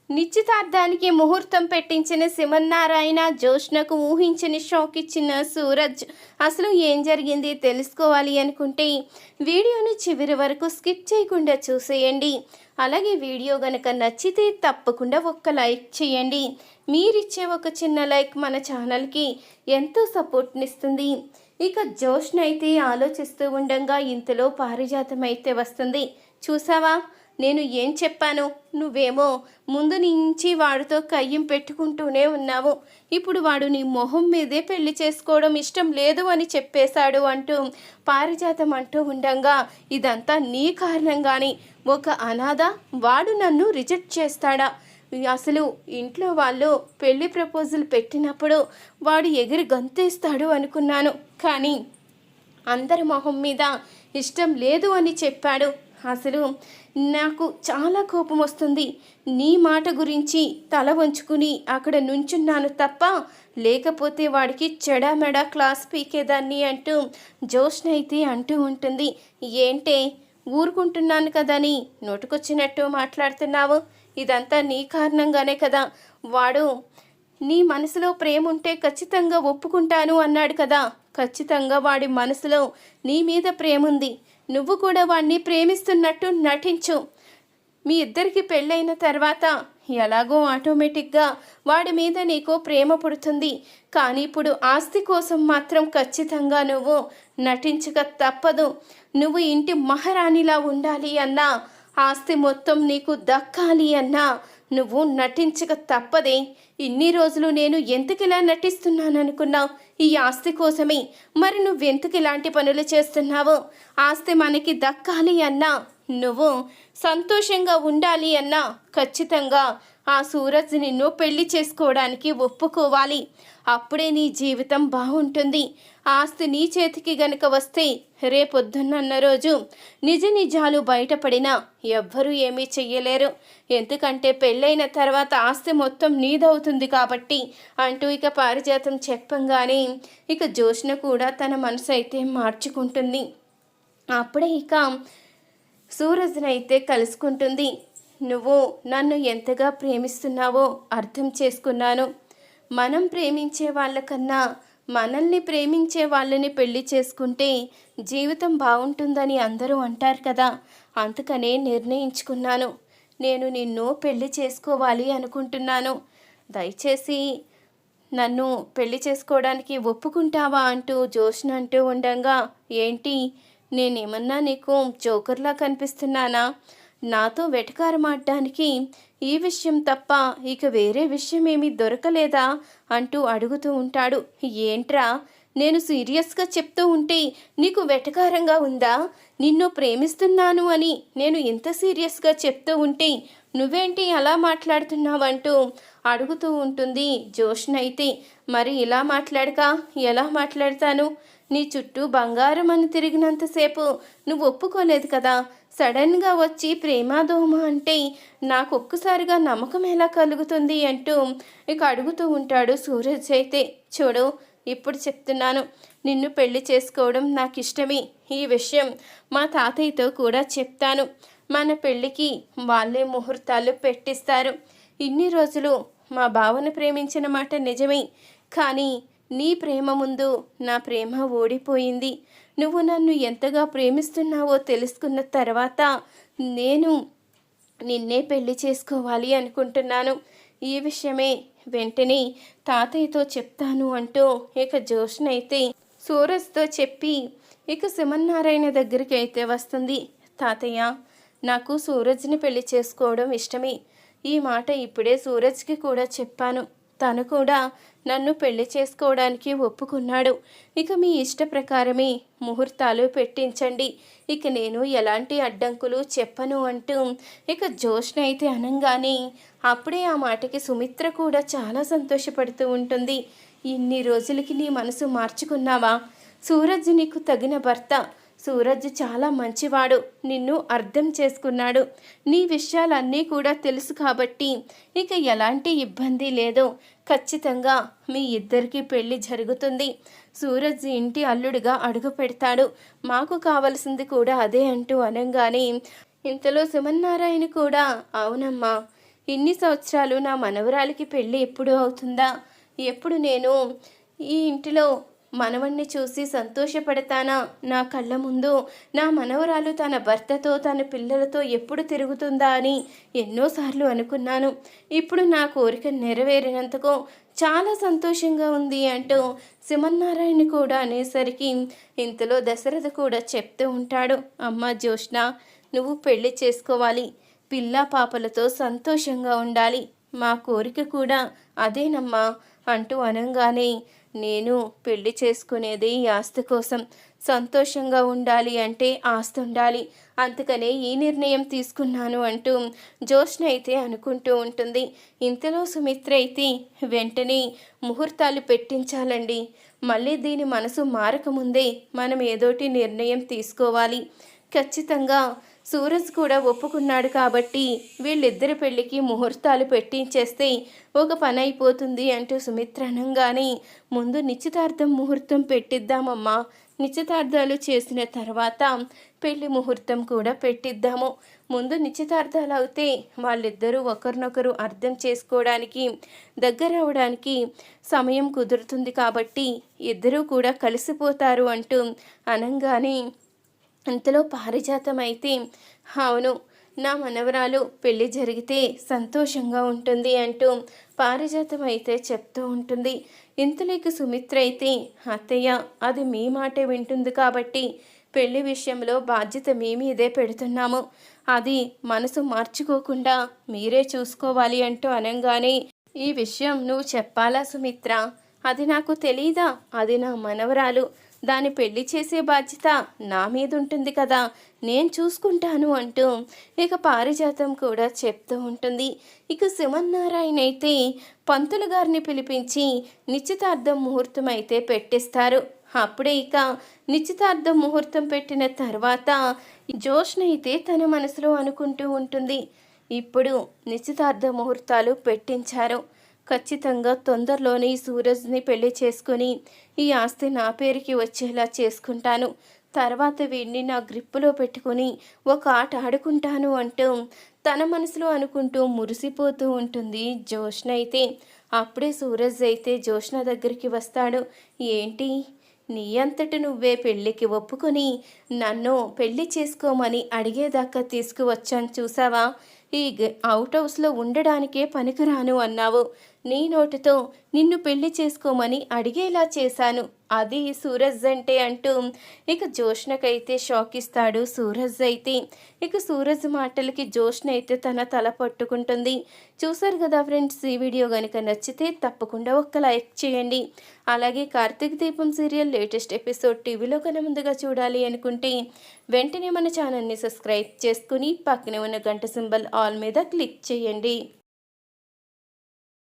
నిశ్చితార్థానికి ముహూర్తం పెట్టించిన శివన్నారాయణ జోష్నకు ఊహించని షాక్ ఇచ్చిన సూరజ్. అసలు ఏం జరిగింది తెలుసుకోవాలి అనుకుంటే వీడియోను చివరి వరకు స్కిప్ చేయకుండా చూసేయండి. అలాగే వీడియో గనక నచ్చితే తప్పకుండా ఒక్క లైక్ చేయండి. మీరిచ్చే ఒక చిన్న లైక్ మన ఛానల్కి ఎంతో సపోర్ట్నిస్తుంది. ఇక జోష్న అయితే ఆలోచిస్తూ ఉండగా ఇంతలో పారిజాతం అయితే వస్తుంది. చూసావా, నేను ఏం చెప్పాను? నువ్వేమో ముందు నుంచి వాడితో కయ్యం పెట్టుకుంటూనే ఉన్నావు. ఇప్పుడు వాడు నీ మొహం మీదే పెళ్లి చేసుకోవడం ఇష్టం లేదు అని చెప్పేశాడు అంటూ పారిజాతం అంటూ ఉండగా, ఇదంతా నీ కారణంగాని. ఒక అనాథ వాడు నన్ను రిజెక్ట్ చేస్తాడా? అసలు ఇంట్లో వాళ్ళు పెళ్లి ప్రపోజల్ పెట్టినప్పుడు వాడు ఎగిరి గంతేస్తాడు అనుకున్నాను. కానీ అందరి మొహం మీద ఇష్టం లేదు అని చెప్పాడు. అసలు నాకు చాలా కోపం వస్తుంది. నీ మాట గురించి తల వంచుకుని అక్కడ నుంచున్నాను తప్ప, లేకపోతే వాడికి చెడామెడా క్లాస్ పీకేదాన్ని అంటూ జోష్న అయితే అంటూ ఉంటుంది. ఏంటే ఊరుకుంటున్నాను కదని నోటుకొచ్చినట్టు మాట్లాడుతున్నావు? ఇదంతా నీ కారణంగానే కదా. వాడు నీ మనసులో ప్రేమ ఉంటే ఖచ్చితంగా ఒప్పుకుంటాను అన్నాడు కదా. ఖచ్చితంగా వాడి మనసులో నీ మీద ప్రేమ ఉంది. నువ్వు కూడా వాడిని ప్రేమిస్తున్నట్టు నటించు. మీ ఇద్దరికి పెళ్ళైన తర్వాత ఎలాగో ఆటోమేటిక్గా వాడి మీద నీకు ప్రేమ పుడుతుంది. కానీ ఇప్పుడు ఆస్తి కోసం మాత్రం ఖచ్చితంగా నువ్వు నటించక తప్పదు. నువ్వు ఇంటి మహారాణిలా ఉండాలి అన్నా, ఆస్తి మొత్తం నీకు దక్కాలి అన్నా నువ్వు నటించక తప్పదే. ఇన్ని రోజులు నేను ఎందుకిలా నటిస్తున్నాను అనుకున్నావు? ఈ ఆస్తి కోసమే. మరి నువ్వెందుకు ఇలాంటి పనులు చేస్తున్నావు? ఆస్తి మనకి దక్కాలి అన్నా, నువ్వు సంతోషంగా ఉండాలి అన్నా ఖచ్చితంగా ఆ సూరజ్ నిన్ను పెళ్లి చేసుకోవడానికి ఒప్పుకోవాలి. అప్పుడే నీ జీవితం బాగుంటుంది. ఆస్తి నీ చేతికి గనక వస్తే రేపొద్దున్న రోజు నిజ నిజాలు బయటపడినా ఎవ్వరూ ఏమీ చెయ్యలేరు. ఎందుకంటే పెళ్ళైన తర్వాత ఆస్తి మొత్తం నీదవుతుంది కాబట్టి అంటూ ఇక పారిజాతం చెప్పంగానే ఇక జోష్న కూడా తన మనసు అయితే మార్చుకుంటుంది. అప్పుడే ఇక సూరజ్నైతే కలుసుకుంటుంది. నువ్వు నన్ను ఎంతగా ప్రేమిస్తున్నావో అర్థం చేసుకున్నాను. మనం ప్రేమించే వాళ్ళకన్నా మనల్ని ప్రేమించే వాళ్ళని పెళ్లి చేసుకుంటే జీవితం బాగుంటుందని అందరూ అంటారు కదా. అందుకనే నిర్ణయించుకున్నాను. నేను నిన్ను పెళ్లి చేసుకోవాలి అనుకుంటున్నాను. దయచేసి నన్ను పెళ్లి చేసుకోవడానికి ఒప్పుకుంటావా అంటూ జోష్న అంటూ ఉండగా, ఏంటి నేనేమన్నా నీకు జోకర్లా కనిపిస్తున్నానా? నాతో వెటకారమాడడానికి ఈ విషయం తప్ప ఇక వేరే విషయం ఏమీ దొరకలేదా అంటూ అడుగుతూ ఉంటాడు. ఏంట్రా, నేను సీరియస్గా చెప్తూ ఉంటే నీకు వెటకారంగా ఉందా? నిన్ను ప్రేమిస్తున్నాను అని నేను ఇంత సీరియస్గా చెప్తూ ఉంటే నువ్వేంటి అలా మాట్లాడుతున్నావంటూ అడుగుతూ ఉంటుంది జోష్న అయితే. మరి ఇలా మాట్లాడక ఎలా మాట్లాడతాను? నీ చుట్టూ బంగారం అని తిరిగినంతసేపు నువ్వు ఒప్పుకోలేదు కదా. సడన్గా వచ్చి ప్రేమాదోమ అంటే నాకు ఒక్కసారిగా నమ్మకం ఎలా కలుగుతుంది అంటూ ఇక అడుగుతూ ఉంటాడు సూరజ్ అయితే. చూడు, ఇప్పుడు చెప్తున్నాను, నిన్ను పెళ్లి చేసుకోవడం నాకు ఇష్టమే. ఈ విషయం మా తాతయ్యతో కూడా చెప్తాను. మన పెళ్ళికి వాళ్ళే ముహూర్తాలు పెట్టిస్తారు. ఇన్ని రోజులు మా బావను ప్రేమించిన మాట నిజమే, కానీ నీ ప్రేమ ముందు నా ప్రేమ ఓడిపోయింది. నువ్వు నన్ను ఎంతగా ప్రేమిస్తున్నావో తెలుసుకున్న తర్వాత నేను నిన్నే పెళ్లి చేసుకోవాలి అనుకుంటున్నాను. ఈ విషయమే వెంటనే తాతయ్యతో చెప్తాను అంటూ ఇక జోష్న అయితే సూరజ్తో చెప్పి ఇక శివన్నారాయణ దగ్గరికి అయితే వస్తుంది. తాతయ్య, నాకు సూరజ్ని పెళ్లి చేసుకోవడం ఇష్టమే. ఈ మాట ఇప్పుడే సూరజ్కి కూడా చెప్పాను. తను కూడా నన్ను పెళ్లి చేసుకోవడానికి ఒప్పుకున్నాడు. ఇక మీ ఇష్ట ప్రకారమే ముహూర్తాలు పెట్టించండి. ఇక నేను ఎలాంటి అడ్డంకులు చెప్పను అంటూ ఇక జోష్న అయితే అనంగానే అప్పుడే ఆ మాటకి సుమిత్ర కూడా చాలా సంతోషపడుతూ ఉంటుంది. ఇన్ని రోజులకి నీ మనసు మార్చుకున్నావా? సూరజ్ నీకు తగిన భర్త. సూరజ్ చాలా మంచివాడు. నిన్ను అర్థం చేసుకున్నాడు. నీ విషయాలన్నీ కూడా తెలుసు కాబట్టి ఇక ఎలాంటి ఇబ్బంది లేదు. ఖచ్చితంగా మీ ఇద్దరికి పెళ్లి జరుగుతుంది. సూరజ్ ఇంటి అల్లుడిగా అడుగు పెడతాడు. మాకు కావలసింది కూడా అదే అంటూ అనంగానే ఇంతలో శివన్నారాయణ కూడా, అవునమ్మా, ఇన్ని సంవత్సరాలు నా మనవరాలికి పెళ్ళి ఎప్పుడు అవుతుందా? ఎప్పుడు నేను ఈ ఇంటిలో మనవణ్ణి చూసి సంతోషపడతానా? నా కళ్ళ ముందు నా మనవరాలు తన భర్తతో తన పిల్లలతో ఎప్పుడు తిరుగుతుందా అని ఎన్నోసార్లు అనుకున్నాను. ఇప్పుడు నా కోరిక నెరవేరినందుకు చాలా సంతోషంగా ఉంది అంటూ సింహన్నారాయణ కూడా అనేసరికి ఇంతలో దశరథ కూడా చెప్తూ ఉంటాడు, అమ్మ జ్యోష్ణ, నువ్వు పెళ్లి చేసుకోవాలి, పిల్ల పాపలతో సంతోషంగా ఉండాలి, మా కోరిక కూడా అదేనమ్మా అంటూ అనగానే, నేను పెళ్లి చేసుకునేది ఈ ఆస్తి కోసం, సంతోషంగా ఉండాలి అంటే ఆస్తి ఉండాలి, అందుకనే ఈ నిర్ణయం తీసుకున్నాను అంటూ జ్యోత్స్న అయితే అనుకుంటూ ఉంటుంది. ఇంతలో సుమిత్ర అయితే వెంటనే ముహూర్తాలు పెట్టించాలండి, మళ్ళీ దీని మనసు మారకముందే మనం ఏదోటి నిర్ణయం తీసుకోవాలి, ఖచ్చితంగా సూరజ్ కూడా ఒప్పుకున్నాడు కాబట్టి వీళ్ళిద్దరి పెళ్ళికి ముహూర్తాలు పెట్టించేస్తే ఒక పని అయిపోతుంది అంటూ సుమిత్ర అనగానే, ముందు నిశ్చితార్థం ముహూర్తం పెట్టిద్దామమ్మా, నిశ్చితార్థాలు చేసిన తర్వాత పెళ్లి ముహూర్తం కూడా పెట్టిద్దాము, ముందు నిశ్చితార్థాలు అవుతే వాళ్ళిద్దరూ ఒకరినొకరు అర్థం చేసుకోవడానికి దగ్గర అవడానికి సమయం కుదురుతుంది కాబట్టి ఇద్దరూ కూడా కలిసిపోతారు అంటూ అనగానే, అంతలో పారిజాతం అయితే, అవును, నా మనవరాలు పెళ్ళి జరిగితే సంతోషంగా ఉంటుంది అంటూ పారిజాతం అయితే చెప్తూ ఉంటుంది. ఇంతలోకి సుమిత్ర అయితే, అత్తయ్య, అది మీ మాటే వింటుంది కాబట్టి పెళ్లి విషయంలో బాధ్యత మీ మీదే పెడుతున్నాము, అది మనసు మార్చుకోకుండా మీరే చూసుకోవాలి అంటూ అనగానే, ఈ విషయం నువ్వు చెప్పాలా సుమిత్ర? అది నాకు తెలీదా? అది నా మనవరాలు, దాన్ని పెళ్లి చేసే బాధ్యత నా మీద ఉంటుంది కదా, నేను చూసుకుంటాను అంటూ ఇక పారిజాతం కూడా చెప్తూ ఉంటుంది. ఇక సింహన్నారాయణ అయితే పంతులు గారిని పిలిపించి నిశ్చితార్థం ముహూర్తం అయితే పెట్టిస్తారు. అప్పుడే ఇక నిశ్చితార్థం ముహూర్తం పెట్టిన తర్వాత జ్యోత్స్న అయితే తన మనసులో అనుకుంటూ ఉంటుంది, ఇప్పుడు నిశ్చితార్థ ముహూర్తాలు పెట్టించారు, ఖచ్చితంగా తొందరలోనే ఈ సూరజ్ని పెళ్లి చేసుకుని ఈ ఆస్తి నా పేరుకి వచ్చేలా చేసుకుంటాను, తర్వాత వీడిని నా గ్రిప్పులో పెట్టుకుని ఒక ఆట ఆడుకుంటాను అంటూ తన మనసులో అనుకుంటూ మురిసిపోతూ ఉంటుంది జ్యోత్స్న అయితే. అప్పుడే సూరజ్ అయితే జ్యోత్స్న దగ్గరికి వస్తాడు. ఏంటి, నీ అంతట నువ్వే పెళ్ళికి ఒప్పుకొని నన్ను పెళ్లి చేసుకోమని అడిగేదాకా తీసుకువచ్చాను చూసావా, ఈ అవుట్ హౌస్లో ఉండడానికే పనికిరాను అన్నావు, నీ నోటితో నిన్ను పెళ్లి చేసుకోమని అడిగేలా చేశాను, అది సూరజ్ అంటే అంటూ ఇక జ్యోత్స్నకైతే షాక్ ఇస్తాడు సూరజ్ అయితే. ఇక సూరజ్ మాటలకి జ్యోత్స్న అయితే తన తల పట్టుకుంటుంది. చూసారు కదా ఫ్రెండ్స్, ఈ వీడియో కనుక నచ్చితే తప్పకుండా ఒక్క లైక్ చేయండి. అలాగే కార్తీక దీపం సీరియల్ లేటెస్ట్ ఎపిసోడ్ టీవీలో కన్నా ముందుగా చూడాలి అనుకుంటే వెంటనే మన ఛానల్ని సబ్స్క్రైబ్ చేసుకుని పక్కనే ఉన్న గంట సింబల్ ఆల్ మీద క్లిక్ చేయండి.